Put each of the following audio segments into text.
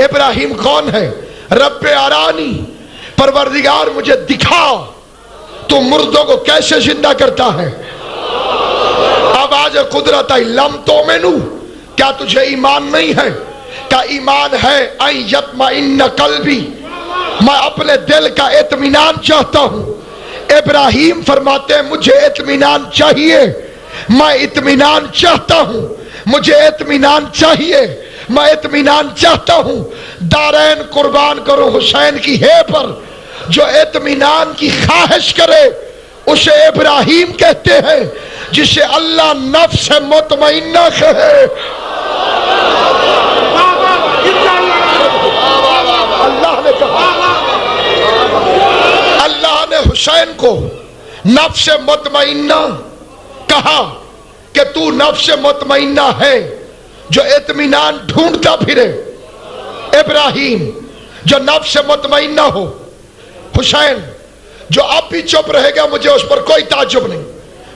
इब्राहिम कौन है? रब्बे अरानी, परवरदिगार मुझे दिखा तू मुर्दों को कैसे जिंदा करता है। आवाज कुदरत आई लम तो मेनू, क्या तुझे ईमान नहीं है? क्या ईमान है? आई यत्मइन्न कल्बी, मैं अपने दिल का इत्मीनान चाहता हूं। इब्राहिम फरमाते हैं मुझे इत्मीनान चाहिए, मैं इत्मीनान चाहता हूं, मुझे इत्मीनान चाहिए, मैं इत्मीनान चाहता हूं। दारैन कुर्बान करो हुसैन की है पर जो इत्मीनान की ख्वाहिश करे उसे इब्राहिम कहते हैं, जिसे अल्लाह नफ्स मुतमइन्ना कहे। अल्लाह ने कहा, अल्लाह ने हुसैन को नफ्स मुतमइन्ना कहा कि तू नफ्स मुतमइन्ना है जो इत्मीनान ढूंढता फिरे। इब्राहिम जो नफ्स मुतमइन्ना हो, हुसैन जो अब भी चुप रहेगा मुझे उस पर कोई ताज्जुब नहीं,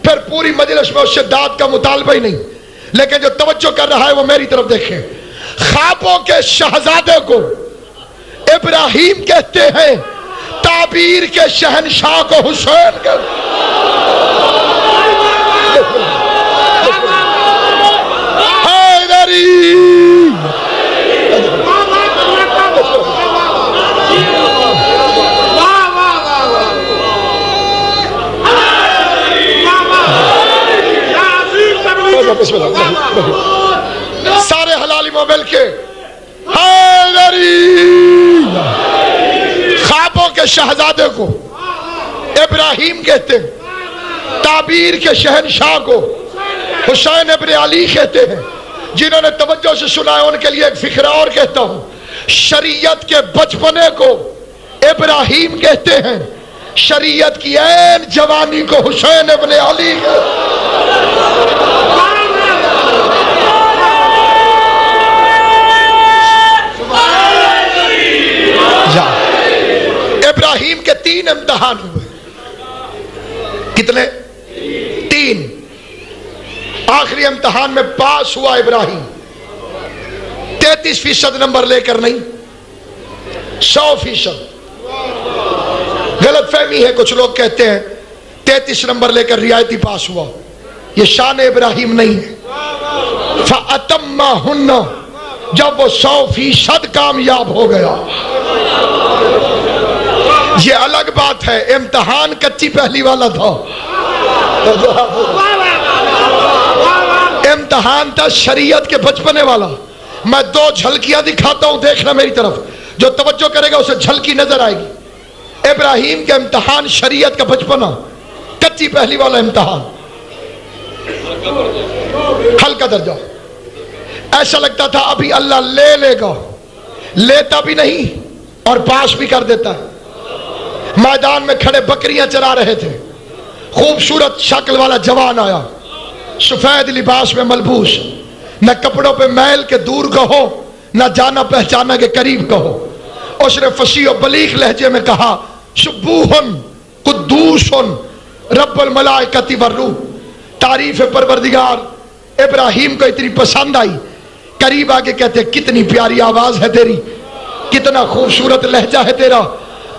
फिर पूरी मजलिस में उससे दाद का मुतालबा ही नहीं, लेकिन जो तवज्जो कर रहा है वो मेरी तरफ देखे। ख्वाबों के शहजादे को इब्राहिम कहते हैं, ताबीर के शहनशाह को हुसैन कहते हैं। सारे हलाली मोबाइल के ख्वाबों के शहजादे को इब्राहिम कहते हैं, ताबीर के शहनशाह को हुसैन इब्न अली कहते हैं। जिन्होंने तवज्जो से सुना है उनके लिए एक फिक्र और कहता हूं, शरीयत के बचपने को इब्राहिम कहते हैं, शरीयत की ऐन जवानी को हुसैन इब्न अली इब्राहिम के 3 इम्तिहान हुए। कितने? 3। आखिरी इम्तिहान में पास हुआ इब्राहिम 33% नंबर लेकर नहीं, 100%। गलत फहमी है, कुछ लोग कहते हैं 33 नंबर लेकर रियायती पास हुआ, यह शान इब्राहिम नहीं है। फ़अतम्माहुन्ना, जब वो 100% कामयाब हो गया। ये अलग बात है, इम्तिहान कच्ची पहली वाला था, इम्तिहान था शरीयत के बचपने वाला। मैं 2 झलकियां दिखाता हूं, देखना मेरी तरफ, जो तवज्जो करेगा उसे झलकी नजर आएगी। इब्राहिम का इम्तिहान शरीयत का बचपना, कच्ची पहली वाला इम्तिहान, हल्का दर्जा। ऐसा लगता था अभी अल्लाह ले लेगा, लेता भी नहीं और पास भी कर देता है। मैदान में खड़े बकरियां चरा रहे थे, खूबसूरत शक्ल वाला जवान आया, सफेद लिबास में मलबूस, न कपड़ों पे मैल के दूर कहो, न जाना पहचाना के करीब कहो। उसने फसी और बलीग लहजे में कहा, सुब्बूहुन कुद्दूसुन रब्बुल मलाइकति वर्रूह। तारीफ परवरदिगार इब्राहिम को इतनी पसंद आई, करीब आके कहते कितनी प्यारी आवाज है तेरी, कितना खूबसूरत लहजा है तेरा।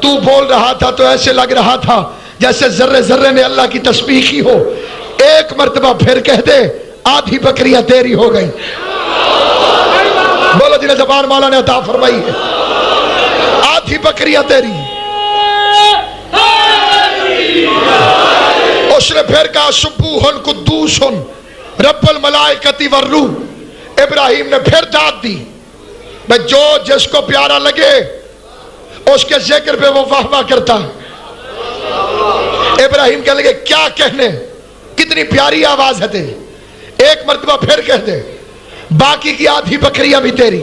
तू बोल रहा था तो ऐसे लग रहा था जैसे जर्रे जर्रे ने अल्लाह की तस्बीह की हो। एक मर्तबा फिर कह दे, आधी बकरियां तेरी हो गई। बोलो जिन्हें ज़बान मौला ने अता फरमाई है, आधी बकरियां तेरी। उसने फिर कहा, सुब्बूहुन कुद्दूसुन रब्बुल मलाइकति वर्रूह। इब्राहिम ने फिर दाद दी, मैं जो जिसको प्यारा लगे उसके जिक्र पे वो वाह वाह करता है। इब्राहिम कहने लगे, क्या कहने, कितनी प्यारी आवाज है तेरी। एक मर्तबा फिर कह दे, बाकी की आधी बकरियां भी तेरी।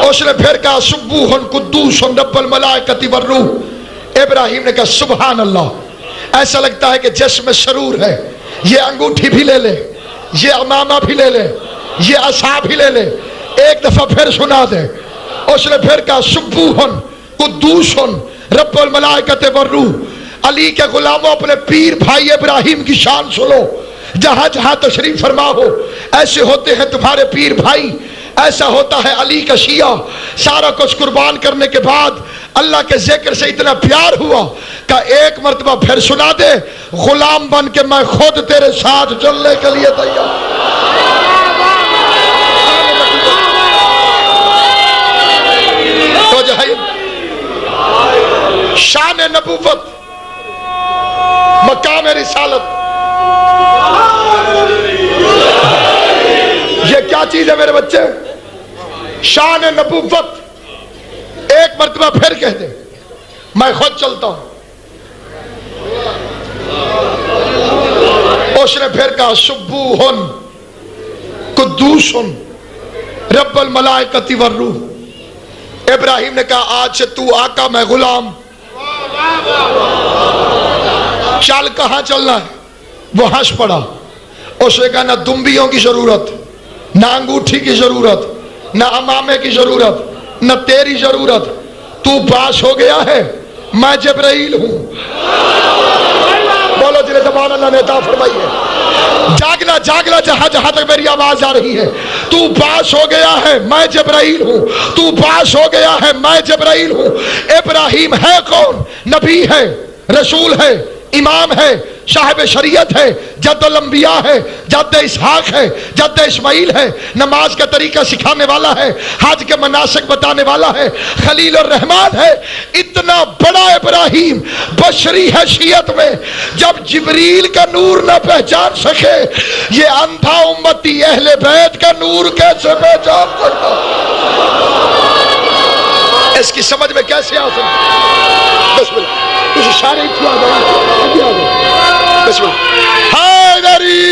उसने फिर कहा, सुब्बूहुन कुद्दूसुन रब्बुल मलाइकति वर्रूह। इब्राहिम ने कहा, सुभान अल्लाह। ऐसा लगता है कि जिस्म सरूर है, ये अंगूठी भी ले ले, ये अमामा भी ले ले, ये असा भी ले ले। एक दफा फिर सुना दे। उसने फिर कहा, सुब्बूहुन कुद्दूसुन रब्बुल मलाइकति वर्रूह। अली के गुलामों, अपने पीर भाई इब्राहिम की शान सुनो। जहां जहां तशरीफ फरमा हो, ऐसे होते हैं तुम्हारे पीर भाई ऐसा होता है अली का शिया सारा कुछ कुर्बान करने के बाद अल्लाह के जिक्र से इतना प्यार हुआ कि एक मर्तबा फिर सुना दे, गुलाम बन के मैं खुद तेरे साथ चलने के लिए तैयार। तो जो है शान नबूवत, मकाम रिसालत, ये क्या चीज है मेरे बच्चे? शान नबूवत। एक मर्तबा फिर कह दे, मैं खुद चलता हूं। उसने फिर कहा सुब्बूहुन कुद्दूसुन रब्बुल मलाइकति वर्रूह। इब्राहिम ने कहा आज से तू आका, मैं गुलाम। चल, कहां चलना है? वो हंस पड़ा। उसने कहा ना दुम्बियों की जरूरत, ना अंगूठी की जरूरत, ना अमामे की जरूरत, न तेरी जरूरत। तू पास हो गया है, मैं जिब्राइल हूं। बोलो जिन्हें ज़बान अल्लाह ने अता फरमाई है। जागना जागना, जहां जहां तक मेरी आवाज आ रही है। तू पास हो गया है, मैं जिब्राइल हूं। तू पास हो गया है, मैं जिब्राइल हूं। इब्राहिम है कौन? नबी है, रसूल है, इमाम है, साहिब शरीयत है, जद्दुल अंबिया है, जद्द इसहाक है, जद्द इस्माइल है, नमाज का तरीका सिखाने वाला है, हज के मनासिक बताने वाला है, खलील और रहमान है। इतना बड़ा इब्राहिम बशरी हैसियत में जब जिब्रील का नूर न पहचान सके, ये अंधा उम्मती अहले बैत का नूर कैसे पहचान सकता? इसकी समझ में कैसे आ सकता? बिस्मिल्लाह, कुछ इशारे आ जाए। हैदरी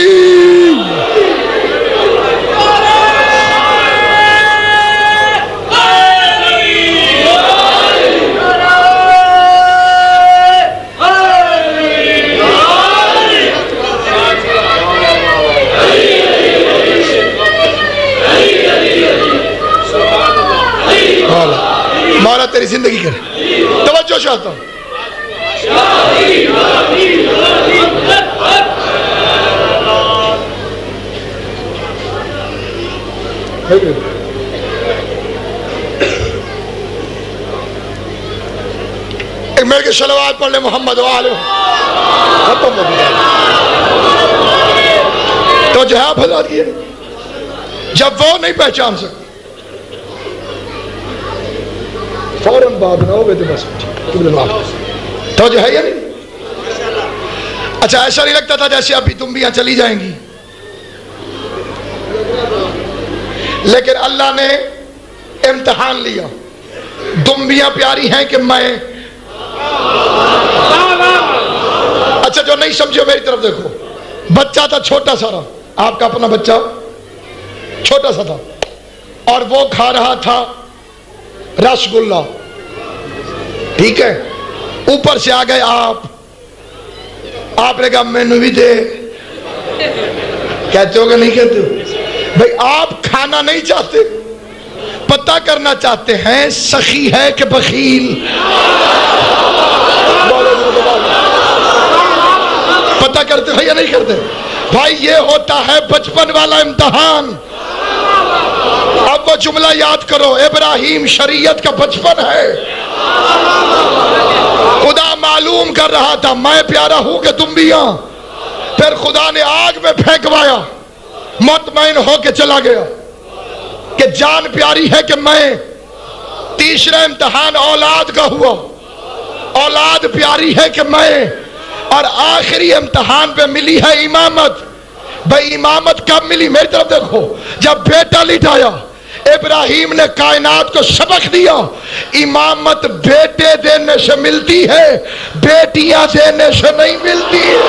मौला तेरी जिंदगी करे। तवज्जो चाहता हूं। एक मेरे के सलवात पढ़ ले मोहम्मद वाले। तो जो है आप हज़ार किए, जब वो नहीं पहचान सकते फौरन बाद ना हो गए तो बस तो जो है या नहीं। अच्छा, ऐसा नहीं लगता था जैसे अभी तुम भी यहां चली जाएंगी, लेकिन अल्लाह ने इम्तिहान लिया। दुम्बियां प्यारी हैं कि मैं? अच्छा, जो नहीं समझो मेरी तरफ देखो। बच्चा था छोटा सारा, आपका अपना बच्चा छोटा सा था, और वो खा रहा था रसगुल्ला, ठीक है। ऊपर से आ गए आपने कहा मैनू भी दे। कहते हो कि नहीं कहते हो? भाई आप खाना नहीं चाहते, पता करना चाहते हैं सखी है कि बखील। पता करते हो या नहीं करते? भाई ये होता है बचपन वाला इम्तिहान। अब वो जुमला याद करो, इब्राहिम शरीयत का बचपन है। खुदा मालूम कर रहा था मैं प्यारा हूं कि तुम भी। फिर खुदा ने आग में फेंकवाया, मुतमईन होके चला गया कि जान प्यारी है कि मैं। तीसरा इम्तिहान औलाद का हुआ, औलाद प्यारी है कि मैं। और आखिरी इम्तिहान पे मिली है इमामत। भाई इमामत कब मिली? मेरी तरफ देखो। जब बेटा लिटाया, इब्राहिम ने कायनात को सबक दिया, इमामत बेटे देने से मिलती है, बेटियां देने से नहीं मिलती है।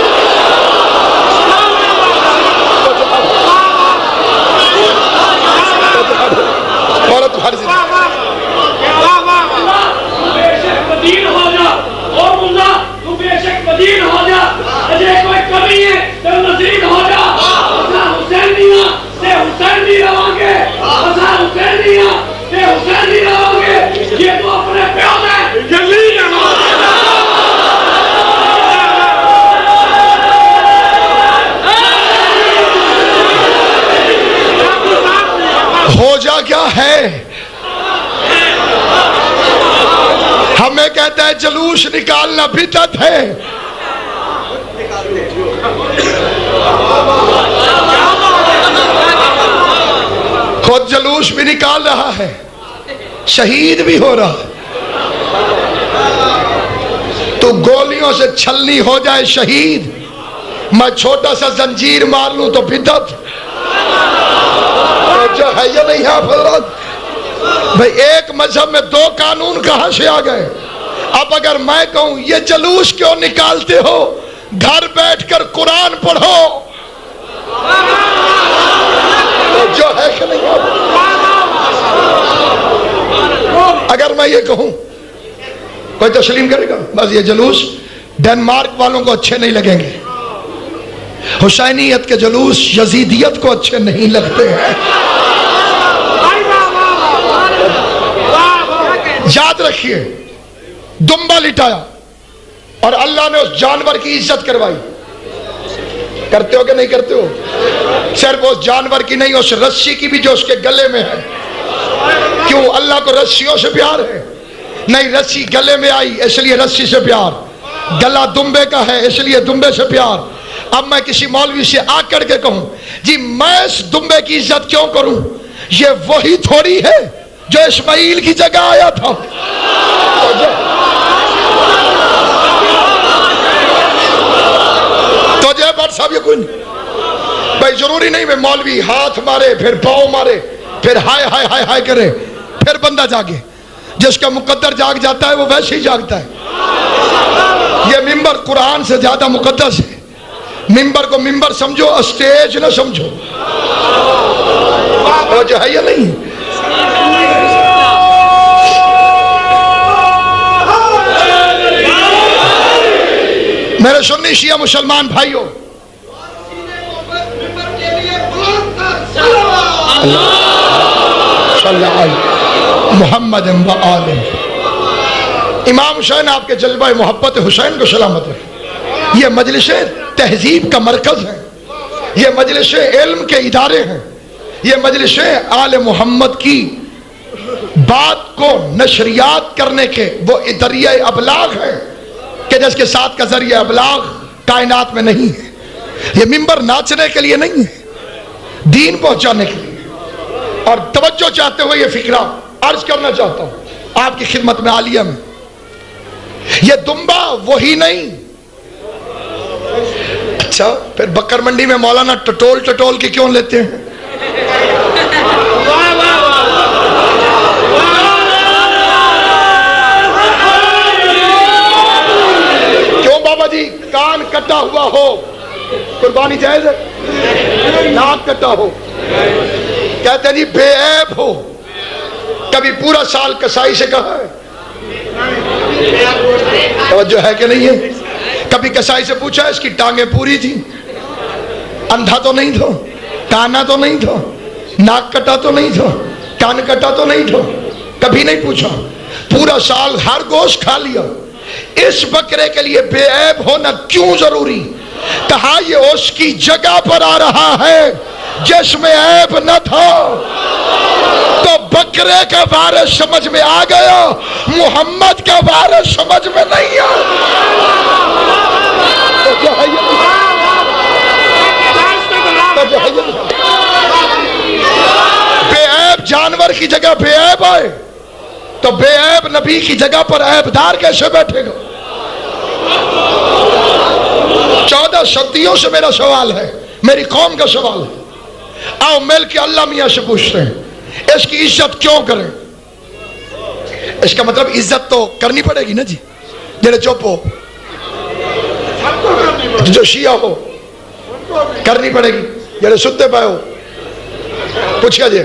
कोई कमी है तो नज़ीर हो जा। हुसैनिया से हुसैनी रहोगे, हुसैनिया से हुसैनी रहोगे। ये तो अपने प्यार में जल्दी हो जा कहता है जुलूस निकालना बिदअत है। खुद जुलूस भी निकाल रहा है, शहीद भी हो रहा है। तो गोलियों से छलनी हो जाए शहीद, मैं छोटा सा जंजीर मार लूं तो बिदअत। जो है ये नहीं है भाई, एक मजहब में दो कानून कहां से आ गए। अब अगर मैं कहूं ये जुलूस क्यों निकालते हो, घर बैठकर कुरान पढ़ो, जो है कि नहीं। अगर मैं ये कहूं, कोई तस्लीम करेगा? बस ये जुलूस डेनमार्क वालों को अच्छे नहीं लगेंगे, हुसैनियत के जुलूस यजीदियत को अच्छे नहीं लगते हैं। याद रखिए, दुम्बा लिटाया और अल्लाह ने उस जानवर की इज्जत करवाई। करते हो कि नहीं करते हो? सिर्फ उस जानवर की नहीं, उस रस्सी की भी जो उसके गले में है। क्यों? अल्लाह को रस्सियों से प्यार है? नहीं, रस्सी गले में आई इसलिए रस्सी से प्यार, गला दुम्बे का है इसलिए दुम्बे से प्यार। अब मैं किसी मौलवी से आकर के कहूं जी मैं इस दुम्बे की इज्जत क्यों करूं, ये वही थोड़ी है जो इस्माइल की जगह आया था। तो जय भट्ट साहब, ये कोई नहीं भाई, जरूरी नहीं मैं मौलवी हाथ मारे फिर पाँव मारे फिर हाय हाय हाय हाय करे फिर बंदा जागे। जिसका मुकद्दर जाग जाता है वो वैसे ही जागता है। ये मिंबर कुरान से ज्यादा मुकद्दस है। मिंबर को मिंबर समझो, स्टेज ना समझो। वो जो है ये नहीं। मेरे सुन्नी शिया मुसलमान भाइयों, मोहम्मद इमाम हुसैन आपके जज्बा मोहब्बत हुसैन को सलामत है। ये मजलिस तहजीब का मरकज है, ये मजलिस इल्म के इदारे हैं, ये मजलिस आले मोहम्मद की बात को नशरियात करने के वो दरिया अबलाग है कि जिसके साथ का जरिया अबलाग कायनात में नहीं है। ये मिंबर नाचने के लिए नहीं है, दीन पहुंचाने के लिए। और तवज्जो चाहते हुए ये फिक्रा अर्ज करना चाहता हूं आपकी खिदमत में आलिया में। ये दुम्बा वही नहीं। अच्छा, फिर बकर मंडी में मौलाना टटोल टटोल के क्यों लेते हैं? क्यों बाबा जी? कान कटा हुआ हो कुर्बानी जायज है, नाक कटा हो कहते नहीं बेऐब हो। कभी पूरा साल कसाई से कहा है? तवज्जो है कि नहीं है? कभी कसाई से पूछा इसकी टांगे पूरी थी, अंधा तो नहीं था, काना तो नहीं था, नाक कटा तो नहीं था, कान कटा तो नहीं था? कभी नहीं पूछा। पूरा साल हर गोश्त खा लिया। इस बकरे के लिए बेऐब होना क्यों जरूरी? कहा ये उसकी जगह पर आ रहा है जिसमें ऐब न था। तो बकरे का वारिस समझ में आ गया, मोहम्मद का वारिस समझ में नहीं आया। बेऐब जानवर की जगह बेऐब आए तो बेऐब नबी की जगह पर ऐबदार कैसे बैठेगा? 14 सदियों से मेरा सवाल है, मेरी कौम का सवाल है। आओ मिल के अल्लाह मियां से पूछते हैं इसकी इज्जत क्यों करें? इसका मतलब इज्जत तो करनी पड़ेगी ना जी। जेड़े चुप हो, जो शिया हो करनी पड़ेगी, जेड़े सुते पाए हो पूछा जे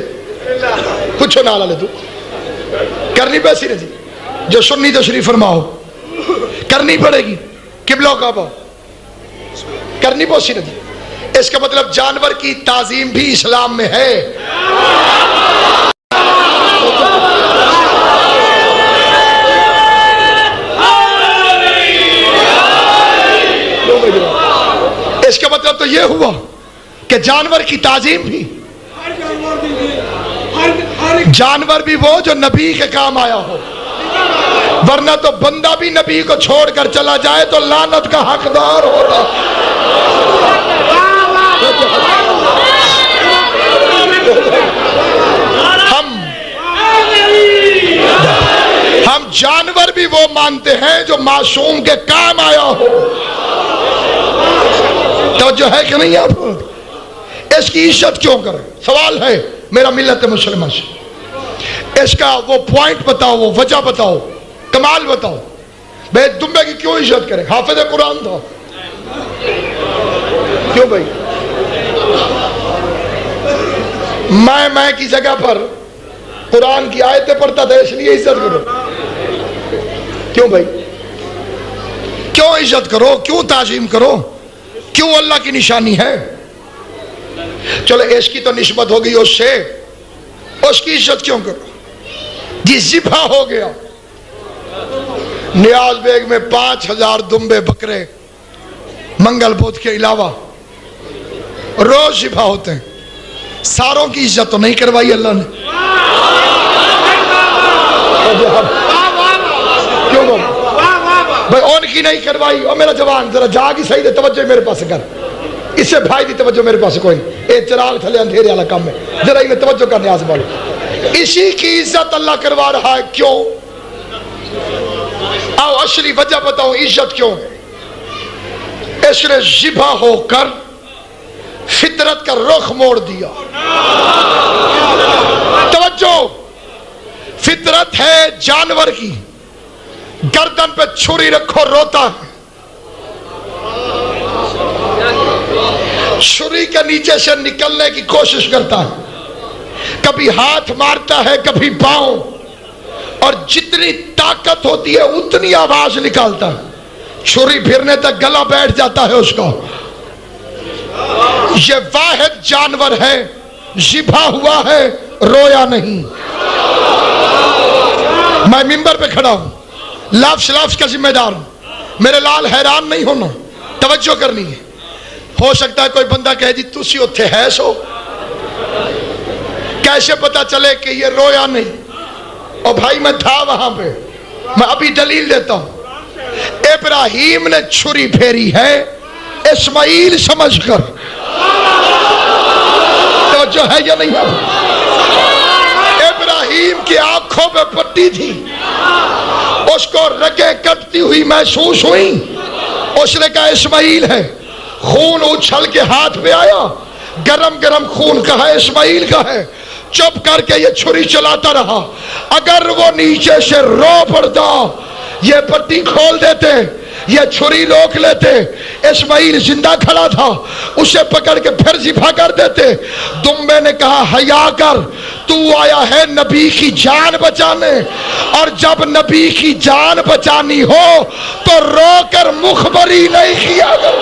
पूछो ना ले तू करनी पैसी ना जी। जो सुन्नी तो शरीफ फरमाओ करनी पड़ेगी, किबला काबा करनी पौसी ना जी। इसका मतलब जानवर की ताजीम भी इस्लाम में है। इसका मतलब तो यह हुआ कि जानवर की ताजीम भी, जानवर भी वो जो नबी के काम आया हो। वरना तो बंदा भी नबी को छोड़कर चला जाए तो लानत का हकदार होता। हम जानवर भी वो मानते हैं जो मासूम के काम आया हो। तो जो है कि नहीं, आप इसकी इज्जत क्यों करें? सवाल है मेरा मिल्लत मुसलमान से। इसका वो पॉइंट बताओ, वो वजह बताओ, कमाल बताओ। भाई दुम्बे की क्यों इज्जत करें? हाफिज कुरान था, क्यों भाई? मैं की जगह पर कुरान की आयतें पढ़ता था, इसलिए इज्जत करो। क्यों भाई? क्यों इज्जत करो? क्यों ताजीम करो? क्यों अल्लाह की निशानी है? चलो इसकी तो निस्बत होगी उससे, उसकी इज्जत क्यों करो? जी ज़िबा हो गया। नियाज बेग में 5000 दुम्बे बकरे मंगल बुध के अलावा रोज ज़िबा होते हैं। सारों की इज्जत तो नहीं करवाई अल्लाह ने। क्यों भाई उनकी नहीं करवाई? और मेरा जवान जरा जाग ही सही दे, तवज्जो मेरे पास कर। इससे भाई दी तवज्जो मेरे पास कोई नहीं। चिराग थले अंधेरे वाला काम है, जरा इन्हें तवज्जो करने आज बोलो। इसी की इज्जत अल्लाह करवा रहा है। क्यों? आओ असली वजह बताओ, इज्जत क्यों? इसने ज़िबा होकर फितरत का रुख मोड़ दिया। तवज्जो, फितरत है जानवर की, गर्दन पे छुरी रखो रोता है, छुरी के नीचे से निकलने की कोशिश करता है, कभी हाथ मारता है कभी पांव, और जितनी ताकत होती है उतनी आवाज निकालता है। छुरी फिरने तक गला बैठ जाता है उसका। ये वाहिद जानवर है, ज़िबा हुआ है, रोया नहीं। मैं मिंबर पे खड़ा हूं, लफ्ज़ लफ्ज़ का जिम्मेदार हूं। मेरे लाल हैरान नहीं होना, तवज्जो करनी है। हो सकता है कोई बंदा कहे जी तुसी उत्थे है सो, कैसे पता चले कि ये रोया नहीं? और भाई मैं था वहां पे, मैं अभी दलील देता हूं। इब्राहिम ने छुरी फेरी है इस्माइल समझकर। तो जो है या नहीं? इब्राहिम की आंखों में पट्टी थी, उसको रगे कटती हुई महसूस हुई। उसने कहा इस्माइल है। खून उछल के हाथ पे आया, गरम गरम खून का है, इस्माइल का है। चुप करके ये छुरी चलाता रहा। अगर वो नीचे से रो पड़ता, ये पट्टी खोल देते, ये छुरी रोक लेते। इस्माइल जिंदा खड़ा था, उसे पकड़ के फिर ज़िबा कर देते। दुम्बे ने कहा हया कर, तू आया है नबी की जान बचाने, और जब नबी की जान बचानी हो तो रोकर मुखबरी नहीं किया कर।